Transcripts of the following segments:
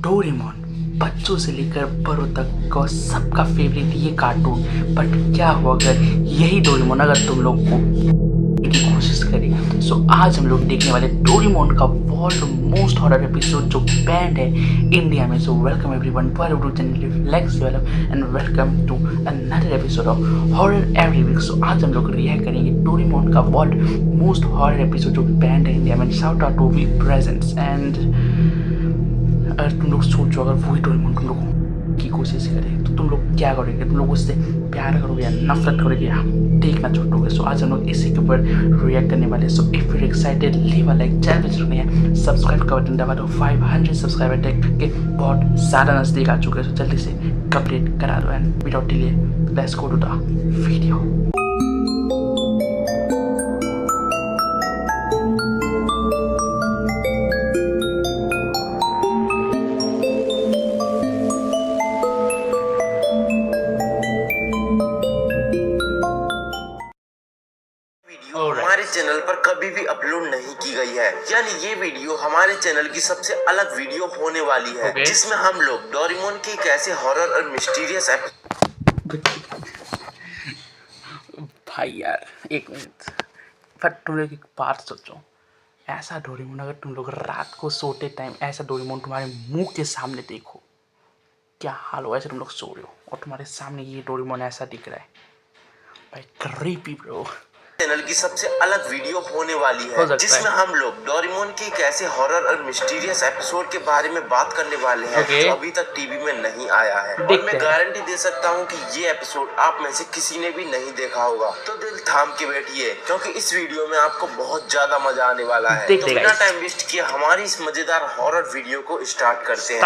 Doraemon बच्चों से लेकर बड़ों तक का सबका फेवरेट ये कार्टून। बट क्या हुआ अगर यही डोरेमोन अगर तुम लोग को की कोशिश करें। सो आज हम लोग देखने वाले डोरेमोन का वर्ल्ड मोस्ट हॉरर एपिसोड जो बैंड है इंडिया में। So welcome everyone to our YouTube channel reflex develop and welcome to another episode of horror every week. So आज हम लोग रिएक्ट करेंगे डोरेमोन का वर्ल्ड मोस्ट हॉरर एपिसोड जो banned है इंडिया में। Shout out to V presents. And अगर तुम लोग सोचो अगर वही डोरेमोन तुम लोग की कोशिश करे तो तुम लोग क्या करोगे? तुम लोग उससे प्यार करोगे या नफरत करोगे या देखना छोड़ोगे? सो आज हम लोग इसी के ऊपर रिएक्ट करने वाले। So if you excited leave a like, channel पे जुड़ने हैं सब्सक्राइब का बटन दबा दो। 500 सब्सक्राइबर तक के बहुत ज़्यादा नज़दीक आ चुके हैं। सो जल्दी से कंप्लीट करा दो and without delay let's go to the video. हमारे चैनल पर कभी भी अपलोड नहीं की गई है, यानी ये वीडियो हमारे चैनल की सबसे अलग वीडियो होने वाली है, जिसमें हम लोग डोरेमोन की एक ऐसे हॉरर और मिस्टीरियस भाई यार एक मिनट, पर तुम लोग एक बात सोचो, ऐसा डोरेमोन अगर तुम लोग रात को सोते टाइम ऐसा डोरेमोन तुम्हारे मुंह के सामने देखो, क्या हाल हो? ऐसे तुम लोग सो रहे हो और तुम्हारे सामने ये डोरेमोन ऐसा दिख रहा है, भाई क्रीपी ब्रो। चैनल की सबसे अलग वीडियो होने वाली है, जिसमें हम लोग डोरेमोन की एक ऐसे हॉरर और मिस्टीरियस एपिसोड के बारे में बात करने वाले हैं जो अभी तक टीवी में नहीं आया है। और मैं गारंटी दे सकता हूं कि ये एपिसोड आप में से किसी ने भी नहीं देखा होगा। तो दिल थाम के बैठिए, क्योंकि इस वीडियो में आपको बहुत ज्यादा मजा आने वाला है। तो बिना टाइम वेस्ट किए हमारी इस मजेदार हॉरर वीडियो को स्टार्ट करते हैं।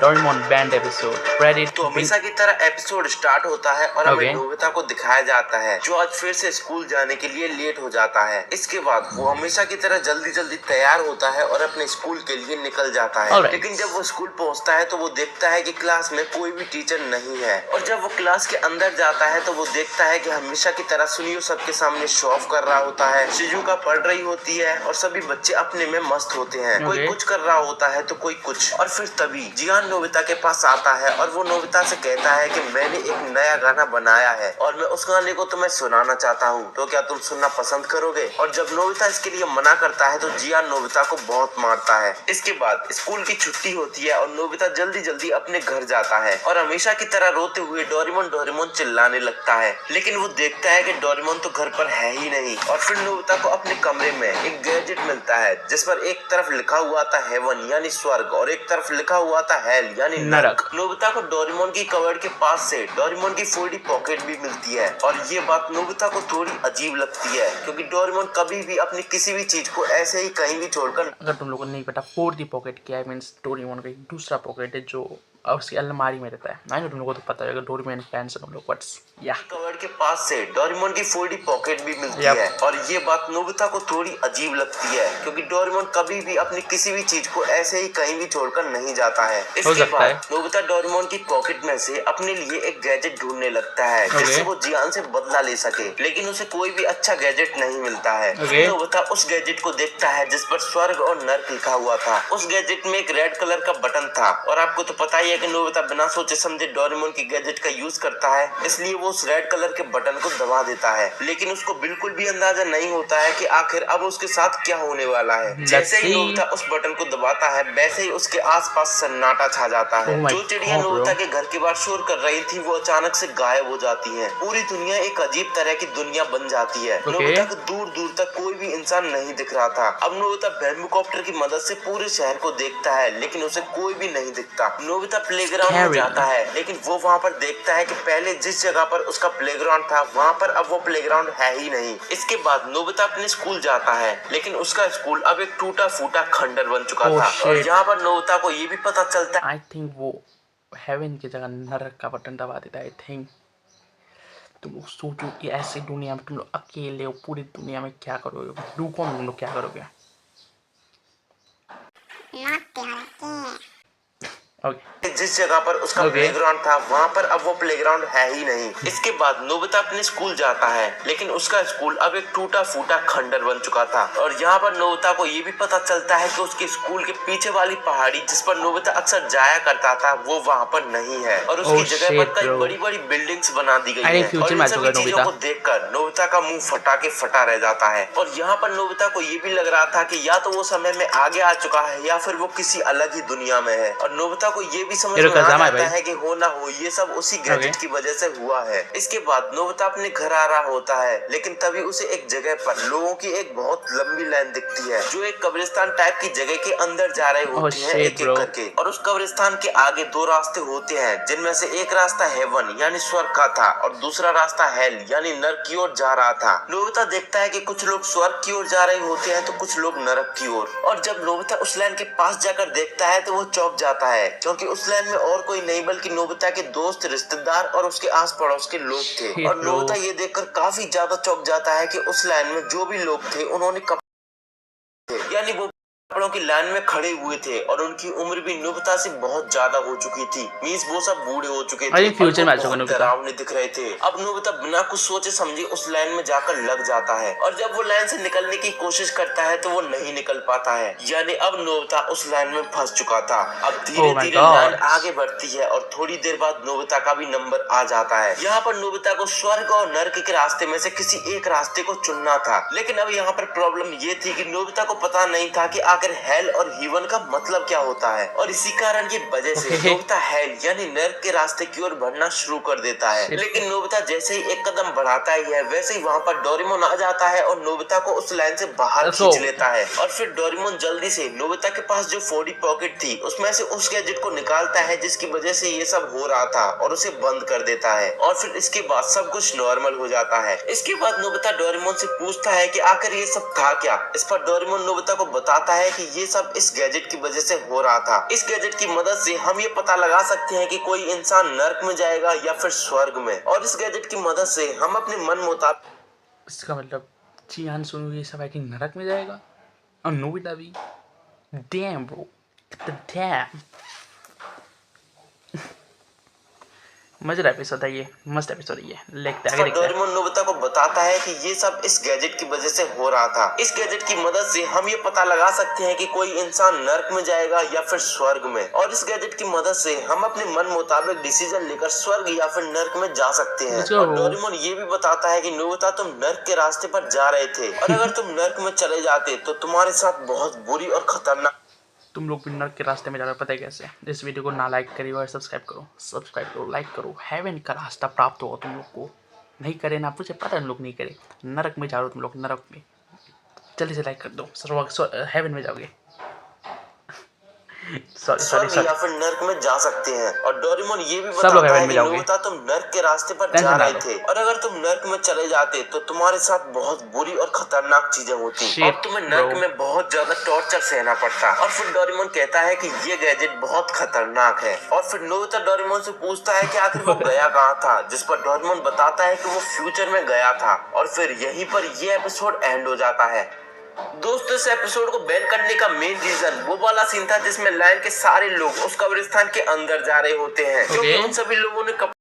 Doraemon band episode credit. तो हमेशा की तरह एपिसोड स्टार्ट होता है और हमें नोबिता को दिखाया जाता है जो आज फिर से स्कूल जाने के लिए लेट हो जाता है। इसके बाद वो हमेशा की तरह जल्दी जल्दी तैयार होता है और अपने स्कूल के लिए निकल जाता है। लेकिन जब वो स्कूल पहुंचता है तो वो देखता है कि क्लास में कोई भी टीचर नहीं है। और जब वो क्लास के अंदर जाता है तो वो देखता है कि हमेशा की तरह सुनियो सबके सामने शो ऑफ कर रहा होता है, शिजुका पढ़ रही होती है और सभी बच्चे अपने में मस्त होते हैं। कोई कुछ कर रहा होता है तो कोई कुछ। और फिर तभी जियान नोबिता के पास आता है और वो नोबिता से कहता है कि मैंने एक नया गाना बनाया है और मैं उस गाने को तुम्हें सुनाना चाहता हूँ, तो क्या तुम सुनना पसंद करोगे? और जब नोबिता इसके लिए मना करता है तो जियान नोबिता को बहुत मारता है। इसके बाद स्कूल की छुट्टी होती है और नोबिता जल्दी जल्दी अपने घर जाता है और हमेशा की तरह रोते हुए डोरेमोन डोरेमोन चिल्लाने लगता है। लेकिन वो देखता है कि डोरेमोन तो घर पर है ही नहीं। और फिर नोबिता को अपने कमरे में एक गैजेट मिलता है जिस पर एक तरफ लिखा हुआ था हेवन यानी स्वर्ग और एक तरफ लिखा हुआ था हेल यानी नरक। नोबिता को डोरेमोन की कवर्ड के पास से डोरेमोन की 4D पॉकेट भी मिलती है और ये बात नोबिता को थोड़ी अजीब लगती है, क्योंकि डोरेमोन कभी भी अपनी किसी भी चीज को ऐसे ही कहीं भी छोड़कर। अगर तुम लोगों को नहीं पता 4D पॉकेट क्या है, मीन्स डोरेमोन का एक दूसरा पॉकेट है जो उसकी अलमारी में रहता है। नहीं तुम लोगों को तो पता है, अगर डोरेमोन फैन से तुम लोग व्हाट्स या कवर्ड के पास से डोरेमोन की 4D पॉकेट भी मिलती है और ये बात नोबिता को थोड़ी अजीब लगती है, क्योंकि डोरेमोन कभी भी अपनी किसी भी चीज को ऐसे ही कहीं भी छोड़कर नहीं जाता है। इसके बाद नोबिता डोरेमोन की पॉकेट में से अपने लिए एक गैजेट ढूंढने लगता है जिससे वो जियान से बदला ले सके, लेकिन उसे कोई भी अच्छा गैजेट नहीं मिलता है। नोबिता उस गैजेट को देखता है जिस पर स्वर्ग और नर्क लिखा हुआ था। उस गैजेट में एक रेड कलर का बटन था और आपको तो पता ही है कि नोबिता बिना सोचे समझे डोरेमोन की गैजेट का यूज करता है, इसलिए वो उस रेड कलर के बटन को दबा देता है। लेकिन उसको बिल्कुल भी अंदाजा नहीं होता है कि आखिर अब उसके साथ क्या होने वाला है। जैसे ही नोबिता उस बटन को दबाता है वैसे ही उसके आसपास सन्नाटा छा जाता है। जो चिड़िया नोबिता के घर के बाहर शोर कर रही थी वो अचानक से गायब हो जाती है। पूरी दुनिया एक अजीब तरह की दुनिया बन जाती है। नोबिता को दूर दूर तक कोई भी इंसान नहीं दिख रहा था। अब नोबिता बैम्बूकॉप्टर की मदद से पूरे शहर को देखता है लेकिन उसे कोई भी नहीं दिखता। नोबिता प्लेग्राउंड में जाता है लेकिन वो वहाँ पर देखता है कि पहले जिस जगह पर उसका प्लेग्राउंड था वहाँ पर अब वो प्लेग्राउंड है ही नहीं। इसके बाद नोबिता अपने स्कूल जाता है लेकिन उसका स्कूल अब एक टूटा फूटा खंडर बन चुका था। और यहाँ पर नोबिता को ये भी पता चलता है, आई थिंक वो हेवन की जगह नरक का बटन दबा देता है। आई थिंक तुम लोग सोचो कि ऐसी दुनिया में तुम लोग अकेले हो, पूरी दुनिया में क्या करोगे? डूको में तुम लोग क्या करोगे? जिस जिस जगह पर उसका प्लेग्राउंड था वहाँ पर अब वो प्लेग्राउंड है ही नहीं। इसके बाद नोबिता अपने स्कूल जाता है, लेकिन उसका स्कूल अब एक टूटा फूटा खंडर बन चुका था। और यहाँ पर नोबिता को ये भी पता चलता है कि उसके स्कूल के पीछे वाली पहाड़ी जिस पर नोबिता अक्सर जाया करता था वो वहाँ पर नहीं है और उसकी जगह पर कई बड़ी बड़ी बिल्डिंग्स बना दी गई है। और इन सभी चीजों को देखकर नोबिता का मुंह फटा के फटा रह जाता है। और यहाँ पर नोबिता को ये भी लग रहा था कि या तो वो समय में आगे आ चुका है या फिर वो किसी अलग ही दुनिया में है। और नोबिता को ये भी समझ में आ जाता है कि हो ना हो ये सब उसी गैजेट की वजह से हुआ है। इसके बाद नोबिता अपने घर आ रहा होता है, लेकिन तभी उसे एक जगह पर लोगों की एक बहुत लंबी लाइन दिखती है जो एक कब्रिस्तान टाइप की जगह के अंदर जा रहे होते हैं एक एक करके। और उस कब्रिस्तान के आगे दो रास्ते होते हैं, जिनमें से एक रास्ता हेवन यानी स्वर्ग का था और दूसरा रास्ता हेल यानी नरक की ओर जा रहा था। नोबिता देखता है कि कुछ लोग स्वर्ग की ओर जा रहे होते हैं तो कुछ लोग नरक की ओर। और जब नोबिता उस लाइन के पास जाकर देखता है तो वो चौंक जाता है, क्योंकि उस लाइन में और कोई नहीं बल्कि नोबिता के दोस्त, रिश्तेदार और उसके आस पड़ोस के लोग थे। और नोबिता ये देखकर काफी ज्यादा चौंक जाता है कि उस लाइन में जो भी लोग थे उन्होंने यानी वो कपड़ों की लाइन में खड़े हुए थे और उनकी उम्र भी नोबिता से बहुत ज्यादा हो चुकी थी। मींस वो सब बूढ़े हो चुके थे, फ्यूचर में डरावने दिख रहे थे। अब नोबिता बिना कुछ सोचे समझे उस लाइन में जाकर लग जाता है और जब वो लाइन से निकलने की कोशिश करता है तो वो नहीं निकल पाता है। यानी अब नोबिता उस लाइन में फंस चुका था। अब धीरे धीरे लाइन आगे बढ़ती है और थोड़ी देर बाद नोबिता का भी नंबर आ जाता है। यहाँ पर नोबिता को स्वर्ग और नरक के रास्ते में से किसी एक रास्ते को चुनना था, लेकिन अब यहाँ पर प्रॉब्लम ये थी कि नोबिता को पता नहीं था कि आखिर हेल और हीवन का मतलब क्या होता है। और इसी कारण की वजह से नोबिता हेल यानी नरक के रास्ते की ओर बढ़ना शुरू कर देता है। लेकिन नोबिता जैसे ही एक कदम बढ़ाता ही है वैसे ही वहाँ पर डोरेमोन आ जाता है और नोबिता को उस लाइन से बाहर खींच लेता है। और फिर डोरेमोन जल्दी से नोबिता के पास जो 4D पॉकेट थी उसमें से उस गैजेट को निकालता है जिसकी वजह से ये सब हो रहा था और उसे बंद कर देता है। और फिर इसके बाद सब कुछ नॉर्मल हो जाता है। इसके बाद नोबिता डोरेमोन से पूछता है कि आखिर ये सब था क्या। इस पर डोरेमोन नोबिता को बताता है कि ये सब इस गैजेट की वजह से हो रहा था। इस गैजेट की मदद से हम ये पता लगा सकते हैं कि कोई इंसान नरक में जाएगा या फिर स्वर्ग में। और इस गैजेट की मदद से हम अपने मन मुताबिक, इसका मतलब चियान सुनो ये सब आई थिंक नरक में जाएगा और नोबिता भी। डैम ब्रो, डैम मजेदार एपिसोड है ये, मस्त एपिसोड है ये। देखते आगे देखते हैं। डोरेमोन नोबिता को बताता है कि ये सब इस गैजेट की वजह से हो रहा था। इस गैजेट की मदद से हम ये पता लगा सकते हैं कि कोई इंसान नरक में जाएगा या फिर स्वर्ग में। और इस गैजेट की मदद से हम अपने मन मुताबिक डिसीजन लेकर स्वर्ग या फिर नरक में जा सकते हैं। और डोरेमोन ये भी बताता है कि नोबिता तुम नरक के रास्ते पर जा रहे थे और अगर तुम नरक में चले जाते तो तुम्हारे साथ बहुत बुरी और खतरनाक, तुम लोग भी नरक के रास्ते में जा रहे हो। पता है कैसे? इस वीडियो को ना लाइक करिए और सब्सक्राइब करो, लाइक करो। हेवन का रास्ता प्राप्त होगा तुम लोग को। नहीं करे ना, मुझे पता है तुम लोग नहीं करे। नरक में जा रहे हो तुम लोग, नरक में जल्दी से लाइक कर दो, हेवन में जाओगे। सॉरी या फिर नर्क में जा सकते हैं। और डोरेमोन ये भी बताता है कि नोबिता तुम नर्क के रास्ते पर जा रहे थे और अगर तुम नर्क में चले जाते तो तुम्हारे साथ बहुत बुरी और खतरनाक चीजें होती और तुम्हें नर्क में बहुत ज्यादा टॉर्चर सहना पड़ता। और फिर डोरेमोन कहता है कि ये गैजेट बहुत खतरनाक है। और फिर नोबिता डोरेमोन से पूछता है कि आखिर वो गया कहाँ था, जिस पर डोरेमोन बताता है कि वो फ्यूचर में गया था। और फिर यहीं पर ये एपिसोड एंड हो जाता है। दोस्तों इस एपिसोड को बैन करने का मेन रीजन वो वाला सीन था जिसमें लाइन के सारे लोग उस कब्रिस्तान के अंदर जा रहे होते हैं, क्योंकि उन सभी लोगों ने कपड़े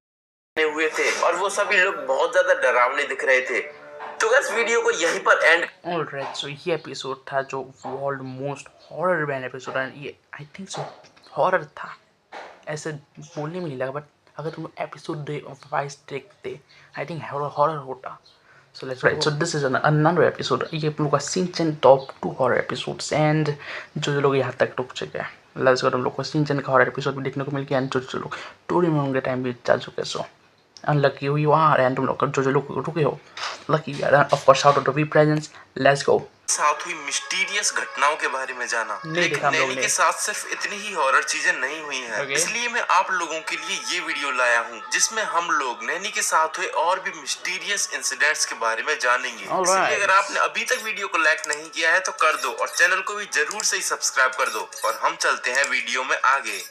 पहने हुए थे और वो सभी लोग बहुत ज्यादा डरावने दिख रहे थे। तो इस वीडियो को यहीं पर एंड। ऑलराइट, सो ये एपिसोड था जो world most horror ban episode है। ये आई थिंक सो हॉरर था, ऐसे बोलने में नहीं लगा, बट अगर तुम एपिसोड वाइज देखते आई थिंक हॉरर होता। So let's right. So this is another episode. ये लोग का Shinchan top 2 horror episodes and जो लोग यहाँ तक रुक चुके हैं, लेट्स गो। तुम लोग को शिनचैन का हॉरर एपिसोड भी देखने को मिल गया एंड जो लोग डोरेमोन के टाइम भी जा चुके। सो अनलकी हुई वहाँ एंड तुम लोग जो लोग रुके हो लकी यार। Of course shout out to V presence, let's go. साथ हुई मिस्टीरियस घटनाओं के बारे में जाना, लेकिन नैनी के साथ सिर्फ इतनी ही हॉरर चीजें नहीं हुई हैं। इसलिए मैं आप लोगों के लिए ये वीडियो लाया हूँ जिसमें हम लोग नैनी के साथ हुए और भी मिस्टीरियस इंसिडेंट्स के बारे में जानेंगे। इसलिए अगर आपने अभी तक वीडियो को लाइक नहीं किया है तो कर दो और चैनल को भी जरूर से सब्सक्राइब कर दो। और हम चलते हैं वीडियो में आगे।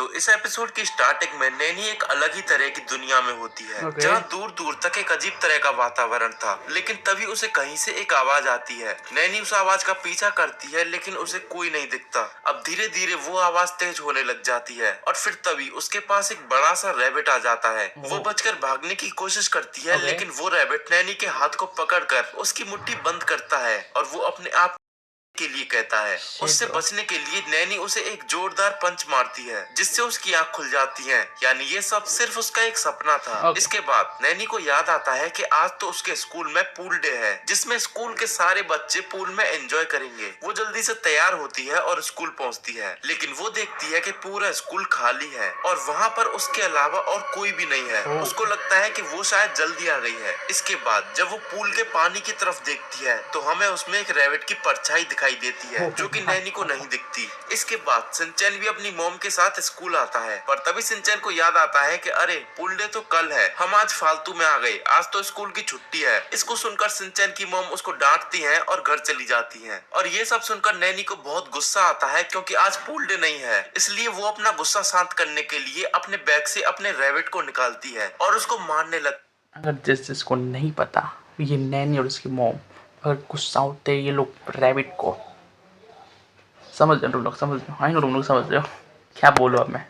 तो इस एपिसोड की स्टार्टिंग में नैनी एक अलग ही तरह की दुनिया में होती है, जहाँ दूर दूर तक एक अजीब तरह का वातावरण था। लेकिन तभी उसे कहीं से एक आवाज आती है। नैनी उस आवाज का पीछा करती है, लेकिन उसे कोई नहीं दिखता। अब धीरे धीरे वो आवाज तेज होने लग जाती है और फिर तभी उसके पास एक बड़ा सा रैबिट आ जाता है। वो बचकर भागने की कोशिश करती है, लेकिन वो रैबिट नैनी के हाथ को पकड़कर उसकी मुट्ठी बंद करता है और वो अपने आप के लिए कहता है। उससे बचने के लिए नैनी उसे एक जोरदार पंच मारती है, जिससे उसकी आंख खुल जाती है। यानी ये सब सिर्फ उसका एक सपना था। इसके बाद नैनी को याद आता है कि आज तो उसके स्कूल में पूल डे है, जिसमें स्कूल के सारे बच्चे पूल में एंजॉय करेंगे। वो जल्दी से तैयार होती है और स्कूल पहुंचती है, लेकिन वो देखती है कि पूरा स्कूल खाली है और वहाँ पर उसके अलावा और कोई भी नहीं है। उसको लगता है कि वो शायद जल्दी आ गई है। इसके बाद जब वो पूल के पानी की तरफ देखती है तो हमें उसमें एक रैबिट की परछाई दिखाई देती है, जो कि नैनी को नहीं दिखती। इसके बाद सिंचैन भी अपनी मॉम के साथ स्कूल आता है, पर तभी सिंचैन को याद आता है कि अरे पूल डे तो कल है, हम आज फालतू में आ गए, आज तो स्कूल की छुट्टी है। इसको सुनकर सिंचैन की मॉम उसको डांटती है और घर चली जाती है। और ये सब सुनकर नैनी को बहुत गुस्सा आता है, क्योंकि आज पूल डे नहीं है। इसलिए वो अपना गुस्सा शांत करने के लिए अपने बैग से अपने रैबिट को निकालती है और उसको मारने लग। अगर जिसको नहीं पता, ये नैनी और इसकी मॉम अगर गुस्सा होते ये लोग रैबिट को समझ रहे हो, तुम लोग समझ रहे हो, आई नो तुम लोग समझ रहे हो क्या बोलो अब मैं।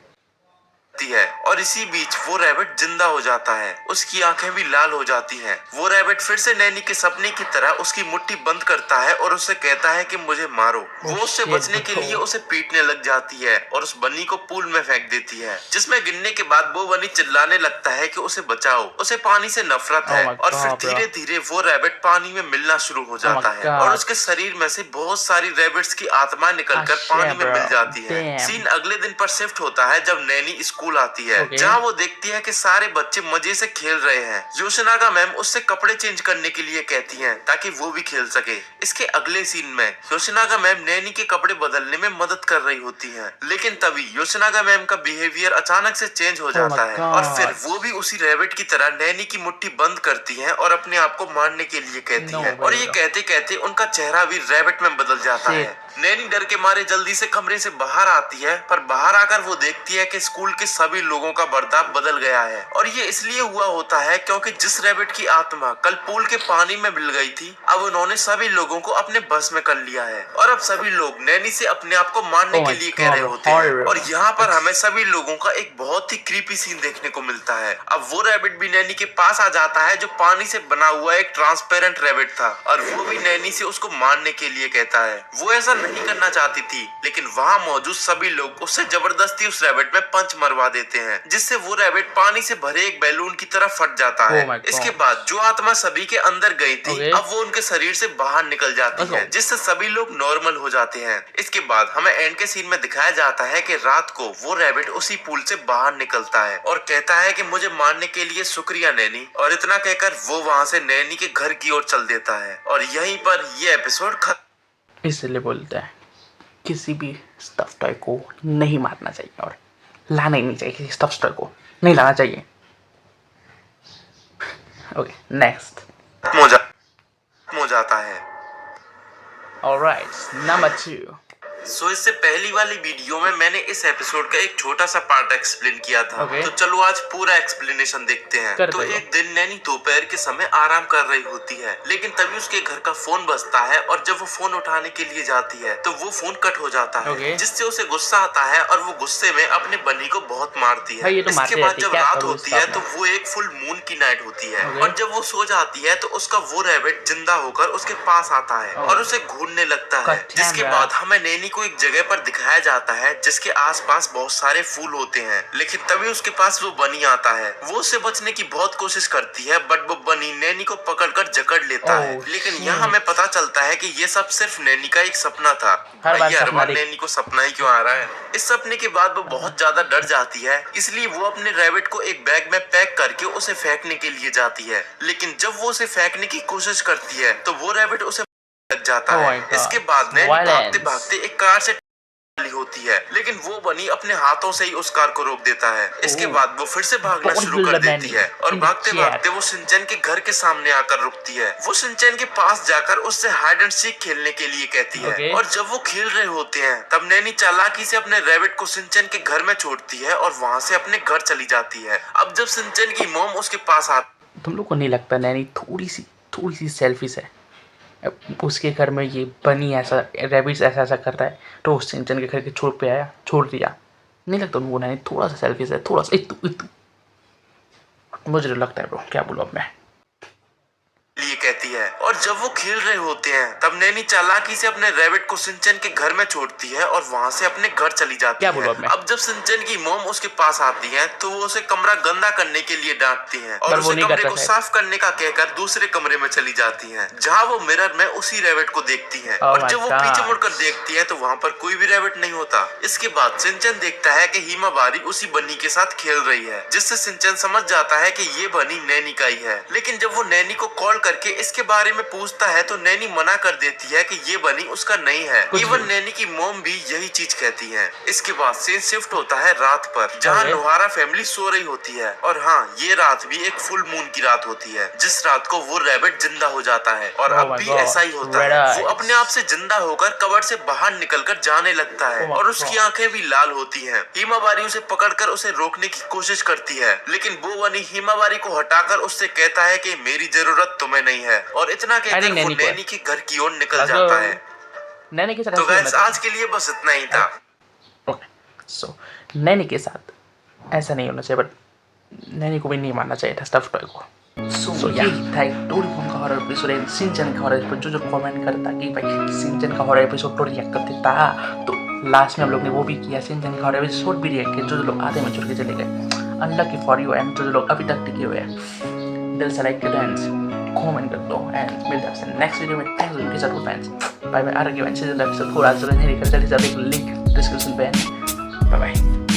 है और इसी बीच वो रैबिट जिंदा हो जाता है। उसकी आंखें भी लाल हो जाती हैं। वो रैबिट फिर से नैनी के सपने की तरह उसकी मुट्ठी बंद करता है और उससे कहता है कि मुझे मारो। वो उससे बचने के लिए उसे पीटने लग जाती है और उस बनी को पूल में फेंक देती है, जिसमें गिरने के बाद वो बनी चिल्लाने लगता है कि उसे बचाओ, उसे पानी से नफरत है। और फिर धीरे धीरे वो रैबिट पानी में मिलना शुरू हो जाता है और उसके शरीर में से बहुत सारी रैबिट्स की आत्मा निकलकर पानी में मिल जाती है। सीन अगले दिन पर शिफ्ट होता है, जब नैनी स्कूल आती है, जहाँ वो देखती है कि सारे बच्चे मजे से खेल रहे हैं। योशिनागा मैम उससे कपड़े चेंज करने के लिए कहती हैं, ताकि वो भी खेल सके। इसके अगले सीन में योशिनागा मैम नैनी के कपड़े बदलने में मदद कर रही होती हैं, लेकिन तभी योशिनागा मैम का बिहेवियर अचानक से चेंज हो जाता है और फिर वो भी उसी रैबिट की तरह नैनी की मुट्ठी बंद करती हैं और अपने आप को मारने के लिए कहती हैं। और ये कहते कहते उनका चेहरा भी रैबिट में बदल जाता है। नैनी डर के मारे जल्दी से कमरे से बाहर आती है, पर बाहर आकर वो देखती है कि स्कूल के सभी लोगों का बर्ताव बदल गया है। और ये इसलिए हुआ होता है क्योंकि जिस रैबिट की आत्मा कल पूल के पानी में मिल गई थी, अब उन्होंने सभी लोगों को अपने बस में कर लिया है और अब सभी लोग नैनी से अपने आप को मारने के लिए कह रहे होते हैं। और यहाँ पर हमें सभी लोगों का एक बहुत ही क्रीपी सीन देखने को मिलता है। अब वो रैबिट भी नैनी के पास आ जाता है, जो पानी से बना हुआ एक ट्रांसपेरेंट रैबिट था, और वो भी नैनी से उसको मारने के लिए कहता है। वो ऐसा नहीं करना चाहती थी, लेकिन वहाँ मौजूद सभी लोग उससे जबरदस्ती उस रैबिट में पंच मरवा देते हैं, जिससे वो रैबिट पानी से भरे एक बैलून की तरह फट जाता है। इसके बाद जो आत्मा सभी के अंदर गई थी, अब वो उनके शरीर से बाहर निकल जाती है, जिससे सभी लोग नॉर्मल हो जाते हैं। इसके बाद हमें एंड के सीन में दिखाया जाता है कि रात को वो रैबिट उसी पूल से बाहर निकलता है और कहता है कि मुझे मारने के लिए शुक्रिया नैनी, और इतना कहकर वो वहाँ से नैनी के घर की ओर चल देता है। और यहीं पर ये एपिसोड खत्म। इसलिए बोलते हैं किसी भी स्टफ टॉय को नहीं मारना चाहिए और लाना ही नहीं चाहिए, किसी स्टफ टॉय को नहीं लाना चाहिए। ओके, नेक्स्ट हो जाता है। Alright, number 2। सो इससे पहली वाली वीडियो में मैंने इस एपिसोड का एक छोटा सा पार्ट एक्सप्लेन किया था। तो चलो आज पूरा एक्सप्लेनेशन देखते हैं। तो एक दिन नैनी दोपहर के समय आराम कर रही होती है, लेकिन तभी उसके घर का फोन बजता है और जब वो फोन उठाने के लिए जाती है तो वो फोन कट हो जाता है, जिससे उसे गुस्सा आता है और वो गुस्से में अपने बनी को बहुत मारती है। इसके बाद जब रात होती है तो वो एक फुल मून की नाइट होती है और जब वो सो जाती है तो उसका वो रैबिट जिंदा होकर उसके पास आता है और उसे घूरने लगता है। जिसके बाद हमें नैनी को एक जगह पर दिखाया जाता है जिसके आसपास बहुत सारे फूल होते हैं, लेकिन तभी उसके पास वो बनी आता है। वो उससे बचने की बहुत कोशिश करती है, बट वो बनी नैनी को पकड़कर जकड़ लेता है। लेकिन यहाँ हमें पता चलता है कि ये सब सिर्फ नैनी का एक सपना था। हर बार नैनी को सपना ही क्यों आ रहा है। इस सपने के बाद वो बहुत ज्यादा डर जाती है, इसलिए वो अपने रैबिट को एक बैग में पैक करके उसे फेंकने के लिए जाती है। लेकिन जब वो उसे फेंकने की कोशिश करती है तो वो रैबिट उसे लग जाता है। इसके बाद नैनी भागते भागते एक कार से होती है, लेकिन वो बनी अपने हाथों से ही उस कार को रोक देता है। इसके बाद वो फिर से भागना शुरू कर देती है और भागते भागते वो शिनचैन के घर के सामने आकर रुकती है। वो शिनचैन के पास जाकर उससे हाइड एंड सीक खेलने के लिए कहती है और जब वो खेल रहे होते हैं तब नैनी चालाकी से अपने रैबिट को शिनचैन के घर में छोड़ती है और वहाँ से अपने घर चली जाती है। अब जब शिनचैन की मॉम उसके पास आती, तुम लोग को नहीं लगता नैनी थोड़ी सी सेल्फिश है? उसके घर में ये बनी ऐसा रैबिट्स ऐसा कर रहा है तो उस शिनचैन के घर के छोड़ दिया। नहीं लगता तुमको नैनी थोड़ा सा सेल्फिश है? थोड़ा सा इतू मुझे तो लगता है ब्रो, क्या बोलूं अब मैं। लिए कहती है और जब वो खेल रहे होते हैं तब नैनी चालाकी से अपने रैबिट को शिनचैन के घर में छोड़ती है और वहाँ से अपने घर चली जाती है। अब जब शिनचैन की मॉम उसके पास आती है तो वो उसे कमरा गंदा करने के लिए डांटती है और उसे कमरे को साफ करने का कहकर दूसरे कमरे में चली जाती है, जहाँ वो मिरर में उसी रैबिट को देखती है और जब वो पीछे मुड़कर देखती है तो वहाँ पर कोई भी रैबिट नहीं होता। इसके बाद शिनचैन देखता है कि हिमाबारी उसी बन्नी के साथ खेल रही है, जिससे शिनचैन समझ जाता है कि ये बन्नी नैनी का ही है। लेकिन जब वो नैनी को कॉल करके इसके बारे में पूछता है तो नैनी मना कर देती है कि ये बनी उसका नहीं है। इवन नैनी की मॉम भी यही चीज कहती है। इसके बाद सीन शिफ्ट होता है रात पर, जहाँ नोहारा फैमिली सो रही होती है और हाँ, ये रात भी एक फुल मून की रात होती है, जिस रात को वो रैबिट जिंदा हो जाता है और अब भी ऐसा ही होता है। वो अपने आप से जिंदा होकर कबर से बाहर निकलकर जाने लगता है और उसकी आंखें भी लाल होती हैं। हिमाबारी उसे पकड़कर उसे रोकने की कोशिश करती है, लेकिन वो बनी हिमाबारी को हटाकर उससे कहता है कि मेरी जरूरत तुम्हें नहीं है और इतना कहकर वो नैनी के घर की ओर निकल जाता है। नैनी के साथ तो गाइस आज के लिए बस इतना ही था। ओके, सो नैनी के साथ ऐसा नहीं होना चाहिए, बट नैनी को भी नहीं मानना चाहिए था स्टफ टॉय को। सो यही था एक डोरेमोन का हॉरर एपिसोड एंड शिनचैन का हॉरर एपिसोड। जो कमेंट करता कि भाई शिनचैन का हॉरर एपिसोड तो रिएक्ट करते था, तो लास्ट में हम लोग ने वो भी किया, शिनचैन का हॉरर एपिसोड भी रिएक्ट किया। जो लोग आधे में छोड़ के चले गए, अनलकी फॉर यू। एंड जो लोग अभी तक टिके हुए हैं, दिल से लाइक कर दो एंड कमेंट कर दो एंड मिलते हैं आपसे नेक्स्ट वीडियो में। Thanks for support friends, bye bye. आगे सीजन एपिसोड थोड़ा जल्दी नहीं कर, जल्दी से लिंक डिस्क्रिप्शन पे है। Bye bye.